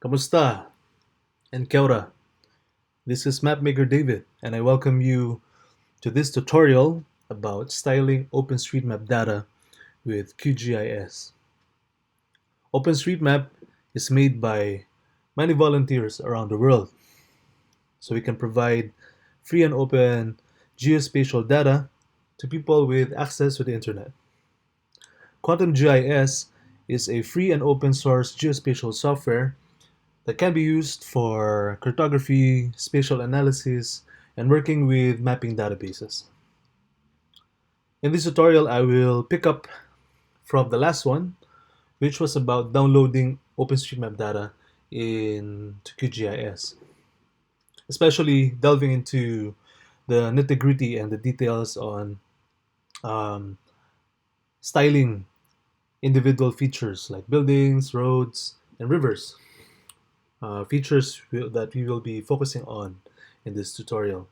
Kamusta? And kia ora. This is Mapmaker David, and I welcome you to this tutorial about styling OpenStreetMap data with QGIS. OpenStreetMap is made by many volunteers around the world, so we can provide free and open geospatial data to people with access to the internet. Quantum GIS is a free and open source geospatial software that can be used for cartography, spatial analysis, and working with mapping databases. In this tutorial, I will pick up from the last one, which was about downloading OpenStreetMap data into QGIS, especially delving into the nitty-gritty and the details on um, styling individual features like buildings, roads, and rivers. Features that we will be focusing on in this tutorial.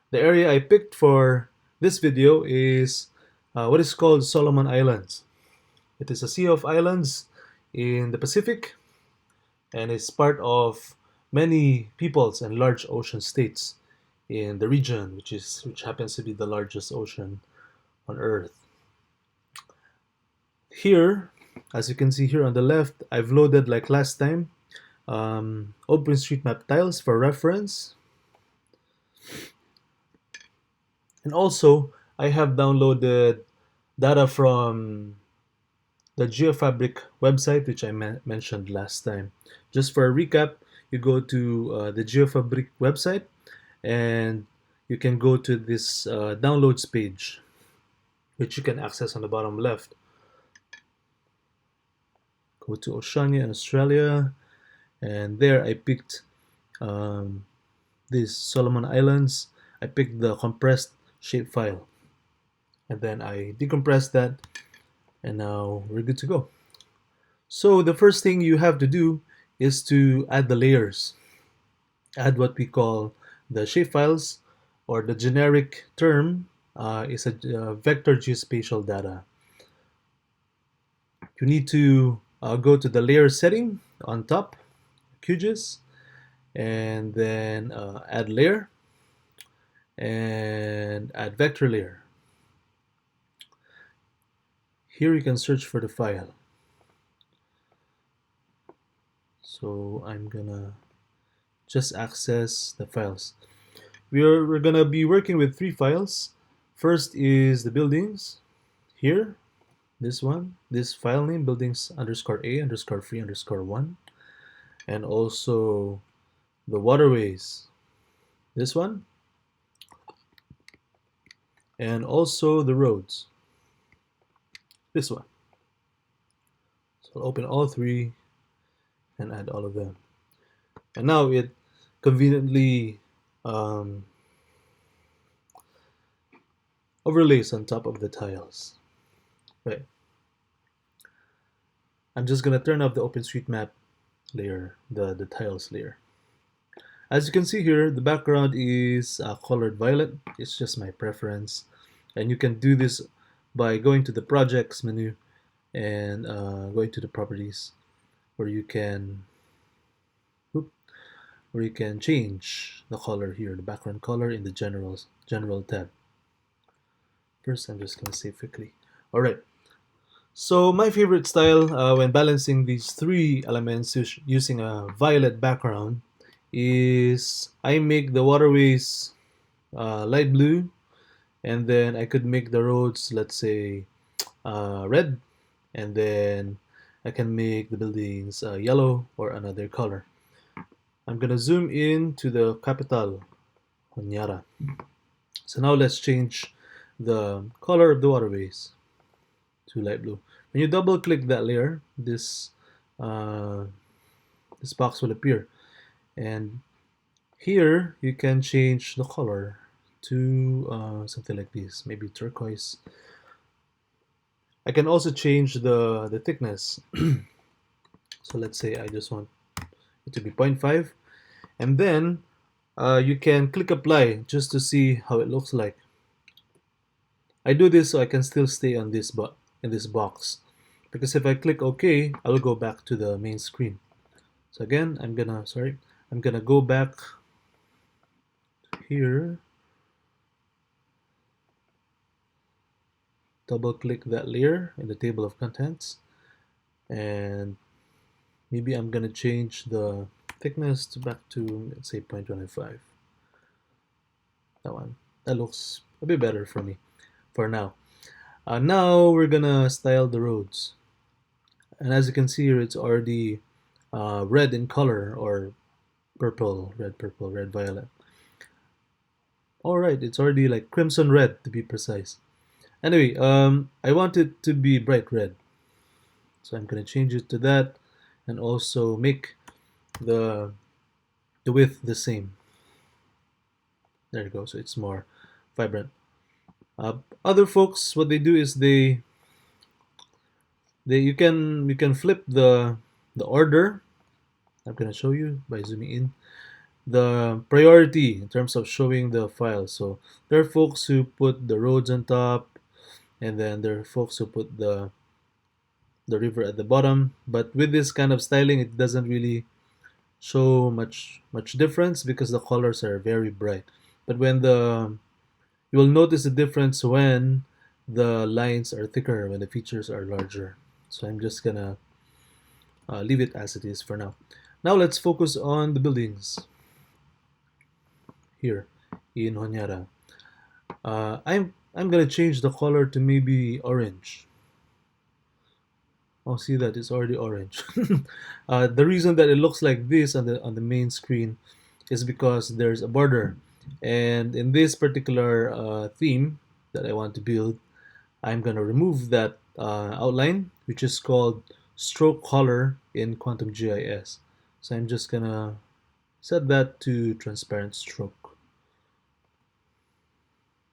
The area I picked for this video is what is called Solomon Islands. It is a sea of islands in the Pacific and is part of many peoples and large ocean states in the region, which happens to be the largest ocean on Earth. Here, as you can see here on the left, I've loaded, like last time, OpenStreetMap tiles for reference. And also, I have downloaded data from the GeoFabric website, which I mentioned last time. Just for a recap, you go to the GeoFabric website and you can go to this downloads page, which you can access on the bottom left. Go to Oceania and Australia, and there I picked these Solomon Islands. I picked the compressed shapefile, and then I decompressed that, and now we're good to go. So the first thing you have to do is to add the layers. Add what we call the shapefiles, or the generic term is a vector geospatial data. You need to go to the layer setting on top, QGIS, and then add layer and add vector layer. Here you can search for the file. So I'm gonna just access the files. We're gonna be working with three files. First is the buildings. Here, this one, this file name, buildings underscore A underscore free underscore 1. And also the waterways, this one. And also the roads, this one. So I'll open all three and add all of them. And now it conveniently overlays on top of the tiles. Right. I'm just gonna turn off the OpenStreetMap layer, the tiles layer. As you can see here, the background is colored violet. It's just my preference. And you can do this by going to the projects menu and going to the properties, where you can change the color here, the background color, in the general tab. First, I'm just gonna save quickly. All right. So my favorite style when balancing these three elements using a violet background is I make the waterways light blue, and then I could make the roads, let's say, red, and then I can make the buildings yellow or another color. I'm gonna zoom in to the capital, Honiara. So now let's change the color of the waterways to light blue. When you double click that layer, this box will appear, and here you can change the color to something like this, maybe turquoise. I can also change the thickness. So let's say I just want it to be 0.5, and then you can click apply just to see how it looks like. I do this so I can still stay on this in this box, because if I click OK, I'll go back to the main screen. So again, I'm gonna go back here, double click that layer in the table of contents, and maybe I'm gonna change the thickness back to, let's say, 0.25. That one. That looks a bit better for me for now. Now we're gonna style the roads. And as you can see here, it's already red in color, or purple, red, violet. Alright, it's already like crimson red to be precise. Anyway, I want it to be bright red. So I'm gonna change it to that and also make the width the same. There you go, so it's more vibrant. Other folks, what they do is you can flip the order. I'm gonna show you by zooming in the priority in terms of showing the file. So there are folks who put the roads on top, and then there are folks who put the river at the bottom. But with this kind of styling, it doesn't really show much difference because the colors are very bright. But when you will notice the difference when the lines are thicker, when the features are larger. So I'm just gonna leave it as it is for now. Now let's focus on the buildings here in Honyara. I'm gonna change the color to maybe orange. Oh, see that it's already orange. The reason that it looks like this on the main screen is because there's a border, and in this particular theme that I want to build, I'm gonna remove that outline, which is called stroke color in Quantum GIS. So I'm just gonna set that to transparent stroke.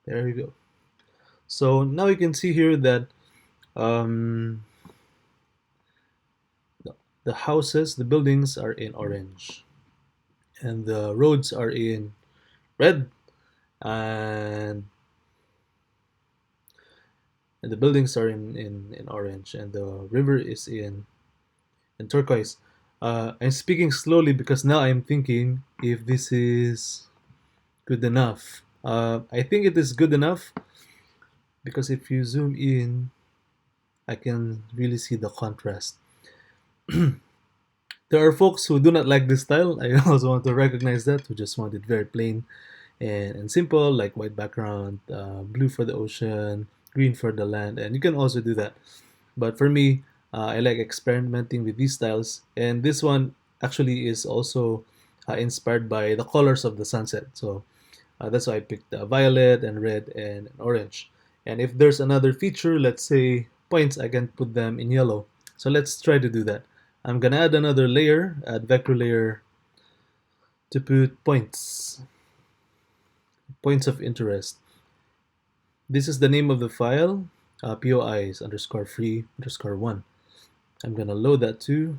There you go. So now you can see here that um, the houses, the buildings are in orange, and the roads are in red, and the buildings are in orange, and the river is in turquoise. I'm speaking slowly because now I'm thinking if this is good enough. I think it is good enough because if you zoom in, I can really see the contrast. There are folks who do not like this style. I also want to recognize that, who just want it very plain and simple, like white background, blue for the ocean, green for the land, and you can also do that. But for me, I like experimenting with these styles, and this one actually is also inspired by the colors of the sunset. So that's why I picked violet and red and orange. And if there's another feature, let's say points, I can put them in yellow. So let's try to do that. I'm gonna add another layer, add vector layer to put points of interest. This is the name of the file, POIs underscore free underscore one. I'm gonna load that too.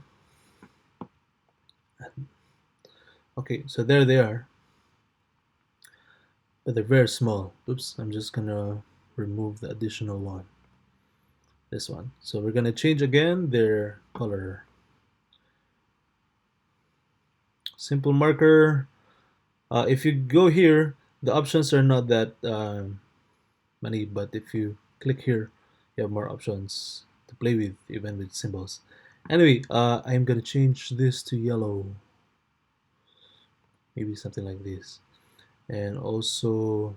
Okay, so there they are, but they're very small. Oops, I'm just gonna remove the additional one, this one. So we're gonna change again their color. Simple marker. If you go here, the options are not that many, but if you click here, you have more options to play with, even with symbols. Anyway, I'm gonna change this to yellow, maybe something like this, and also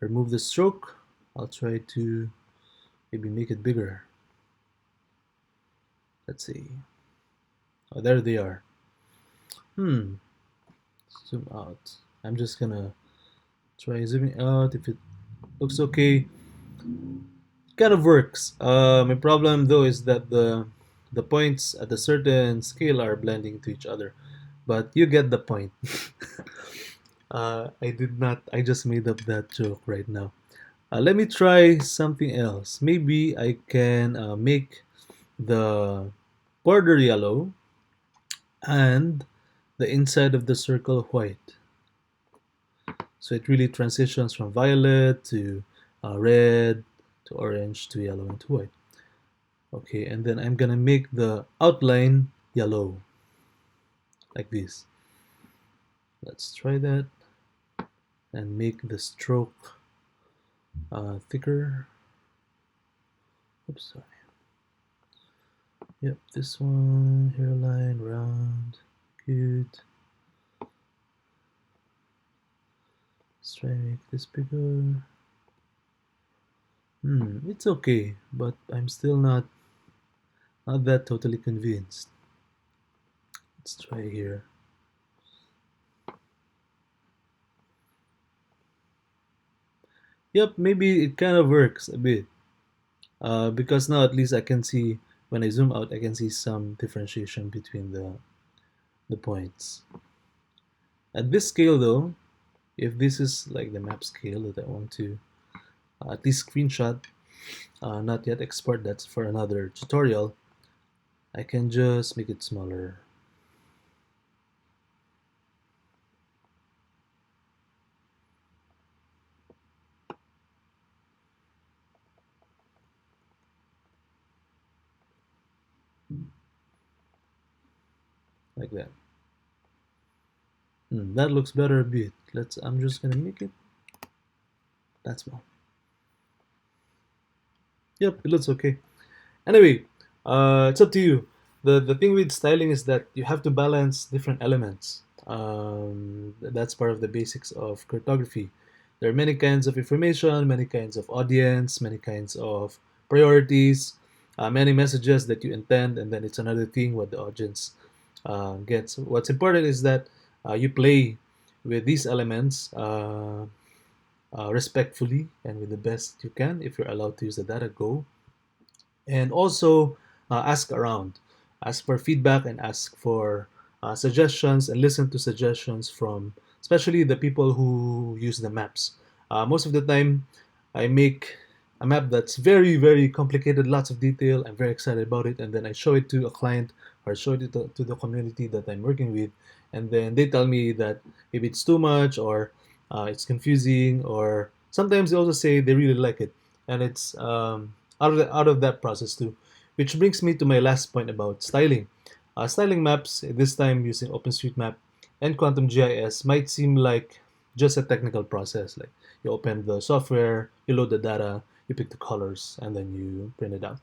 remove the stroke. I'll try to maybe make it bigger. Let's see. Oh, there they are. Zoom out. I'm just gonna try zooming out. If it looks okay, kind of works. My problem though is that the points at a certain scale are blending to each other, but you get the point. I did not. I just made up that joke right now. Let me try something else. Maybe I can make the border yellow and the inside of the circle white. So it really transitions from violet to red to orange to yellow and to white. Okay, and then I'm gonna make the outline yellow. like this. Let's try that and make the stroke thicker. Oops, sorry. Yep, this one, hairline, round, cute. Let's try and make this bigger. It's okay, but I'm still not that totally convinced. Let's try here. Yep, maybe it kind of works a bit. Because now at least I can see, when I zoom out, I can see some differentiation between the points. At this scale though, if this is like the map scale that I want to at least screenshot, not yet export, that's for another tutorial, I can just make it smaller. Like that. That looks better a bit. I'm just gonna make it that small. Yep, it looks okay. Anyway, it's up to you. The thing with styling is that you have to balance different elements. That's part of the basics of cartography. There are many kinds of information, many kinds of audience, many kinds of priorities, many messages that you intend, and then it's another thing what the audience gets. What's important is that you play with these elements respectfully and with the best you can. If you're allowed to use the data, go. And also ask around, ask for feedback and ask for suggestions, and listen to suggestions from especially the people who use the maps. Most of the time I make a map that's very very complicated, lots of detail, I'm very excited about it, and then I show it to a client or show it to the community that I'm working with, and then they tell me that maybe it's too much, or it's confusing, or sometimes they also say they really like it. And it's out of that process too. Which brings me to my last point about styling. Styling maps, this time using OpenStreetMap and Quantum GIS, might seem like just a technical process. Like you open the software, you load the data, you pick the colors, and then you print it out.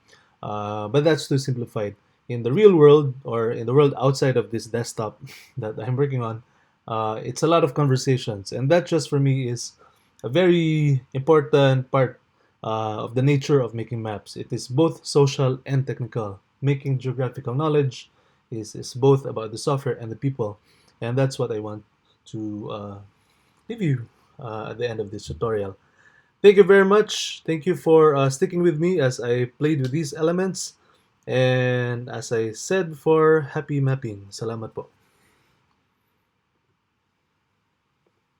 But that's too simplified. In the real world, or in the world outside of this desktop that I'm working on, it's a lot of conversations. And that just for me is a very important part of the nature of making maps. It is both social and technical. Making geographical knowledge is both about the software and the people. And that's what I want to leave you at the end of this tutorial. Thank you very much. Thank you for sticking with me as I played with these elements. And as I said before, happy mapping. Salamat po.